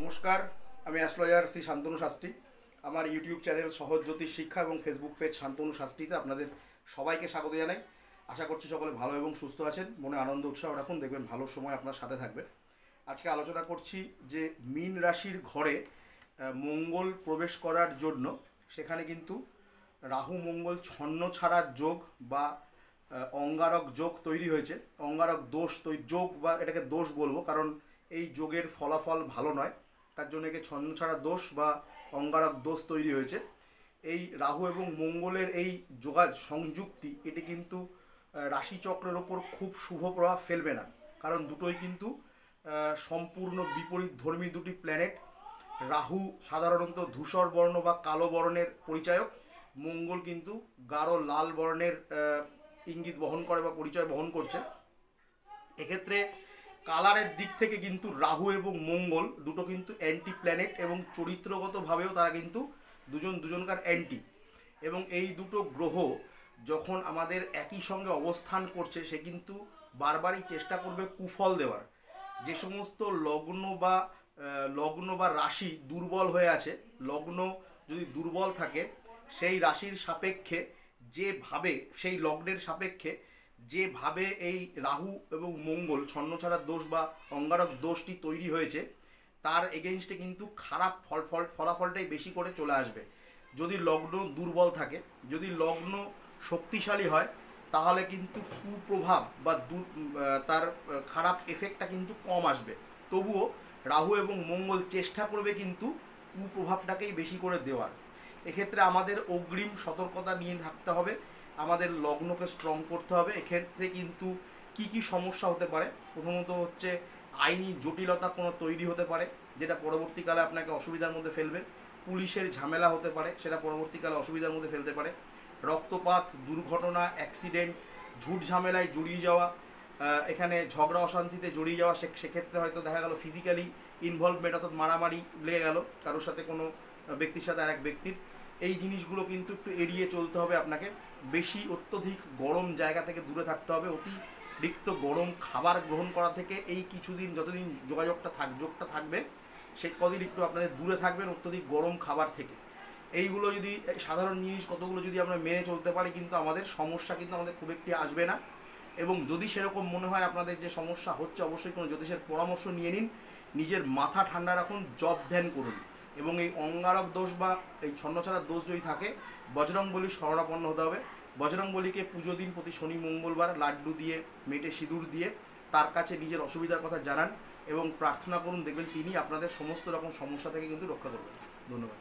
নমস্কার, আমি অ্যাস্ট্রোলজার শ্রী শান্তনু শাস্ত্রী। আমার ইউটিউব চ্যানেল সহজ জ্যোতিষ শিক্ষা এবং ফেসবুক পেজ শান্তনু শাস্ত্রীতে আপনাদের সবাইকে স্বাগত জানাই। আশা করছি সকলে ভালো এবং সুস্থ আছেন। মনে আনন্দ উৎসাহ রাখুন, দেখবেন ভালো সময় আপনার সাথে থাকবে। আজকে আলোচনা করছি যে মীন রাশির ঘরে মঙ্গল প্রবেশ করার জন্য সেখানে কিন্তু রাহু মঙ্গল ছন্ন ছাড়ার যোগ বা অঙ্গারক যোগ তৈরি হয়েছে। অঙ্গারক দোষ যোগ বা এটাকে দোষ বলবো, কারণ এই যোগের ফলাফল ভালো নয়, তার জন্য একে ছন্ন ছাড়া দোষ বা অঙ্গারক দোষ তৈরি হয়েছে। এই রাহু এবং মঙ্গলের এই সংযুক্তি এটি কিন্তু রাশিচক্রের ওপর খুব শুভ প্রভাব ফেলবে না, কারণ দুটোই কিন্তু সম্পূর্ণ বিপরীত ধর্মী দুটি প্ল্যানেট। রাহু সাধারণত ধূসর বর্ণ বা কালো বর্ণের পরিচায়ক, মঙ্গল কিন্তু গাঢ় লাল বর্ণের ইঙ্গিত বহন করে বা পরিচয় বহন করছে। এক্ষেত্রে কালারের দিক থেকে কিন্তু রাহু এবং মঙ্গল দুটো কিন্তু অ্যান্টি প্ল্যানেট এবং চরিত্রগতভাবেও তারা কিন্তু দুজনকার অ্যান্টি। এবং এই দুটো গ্রহ যখন আমাদের একই সঙ্গে অবস্থান করছে, সে কিন্তু বারবারই চেষ্টা করবে কুফল দেওয়ার। যে সমস্ত লগ্ন বা রাশি দুর্বল হয়ে আছে, লগ্ন যদি দুর্বল থাকে, সেই রাশির সাপেক্ষে যেভাবে, সেই লগ্নের সাপেক্ষে যেভাবে এই রাহু এবং মঙ্গল ছন্নছাড়া দোষ বা অঙ্গারক দোষটি তৈরি হয়েছে, তার এগেনস্টে কিন্তু খারাপ ফলাফলটাই বেশি করে চলে আসবে। যদি লগ্ন দুর্বল থাকে, যদি লগ্ন শক্তিশালী হয়, তাহলে কিন্তু কুপ্রভাব বা তার খারাপ এফেক্টটা কিন্তু কম আসবে। তবুও রাহু এবং মঙ্গল চেষ্টা করবে কিন্তু কুপ্রভাবটাকেই বেশি করে দেওয়ার। এক্ষেত্রে আমাদের অগ্রিম সতর্কতা নিয়ে থাকতে হবে, আমাদের লগ্নকে স্ট্রং করতে হবে। এক্ষেত্রে কিন্তু কি সমস্যা হতে পারে, প্রথমত হচ্ছে আইনি জটিলতা কোনো তৈরি হতে পারে, যেটা পরবর্তীকালে আপনাকে অসুবিধার মধ্যে ফেলবে। পুলিশের ঝামেলা হতে পারে, সেটা পরবর্তীকালে অসুবিধার মধ্যে ফেলতে পারে। রক্তপাত, দুর্ঘটনা, অ্যাক্সিডেন্ট, ঝুট ঝামেলায় জড়িয়ে যাওয়া, এখানে ঝগড়া অশান্তিতে জড়িয়ে যাওয়া, সেক্ষেত্রে হয়তো দেখা গেল ফিজিক্যালি ইনভলভমেন্ট, অর্থাৎ মারামারি লেগে গেল কারোর সাথে, কোনো ব্যক্তির সাথে আর এক ব্যক্তির। এই জিনিসগুলো কিন্তু একটু এড়িয়ে চলতে হবে আপনাকে। বেশি অত্যধিক গরম জায়গা থেকে দূরে থাকতে হবে। অতিরিক্ত গরম খাবার গ্রহণ করা থেকে এই কিছুদিন, যতদিন যোগটা থাকবে, সে কদিন একটু আপনাদের দূরে থাকবেন অত্যধিক গরম খাবার থেকে। এইগুলো যদি, সাধারণ জিনিস কতগুলো যদি আমরা মেনে চলতে পারি, কিন্তু আমাদের সমস্যা কিন্তু আমাদের খুব একটি আসবে না। এবং যদি সেরকম মনে হয় আপনাদের যে সমস্যা হচ্ছে, অবশ্যই কোনো জ্যোতিষের পরামর্শ নিয়ে নিন। নিজের মাথা ঠান্ডা রাখুন, জপ ধ্যান করুন। এবং এই অঙ্গারক দোষ বা এই ছন্নছাড়া দোষ যদি থাকে, বজরংবলীর শরণাপন্ন হতে হবে। বজরংবলীকে পুজো দিন প্রতি শনি মঙ্গলবার, লাড্ডু দিয়ে, মেটে সিঁদুর দিয়ে তার কাছে নিজের অসুবিধার কথা জানান এবং প্রার্থনা করুন। দেখবেন তিনি আপনাদের সমস্ত রকম সমস্যা থেকে কিন্তু রক্ষা করবেন। ধন্যবাদ।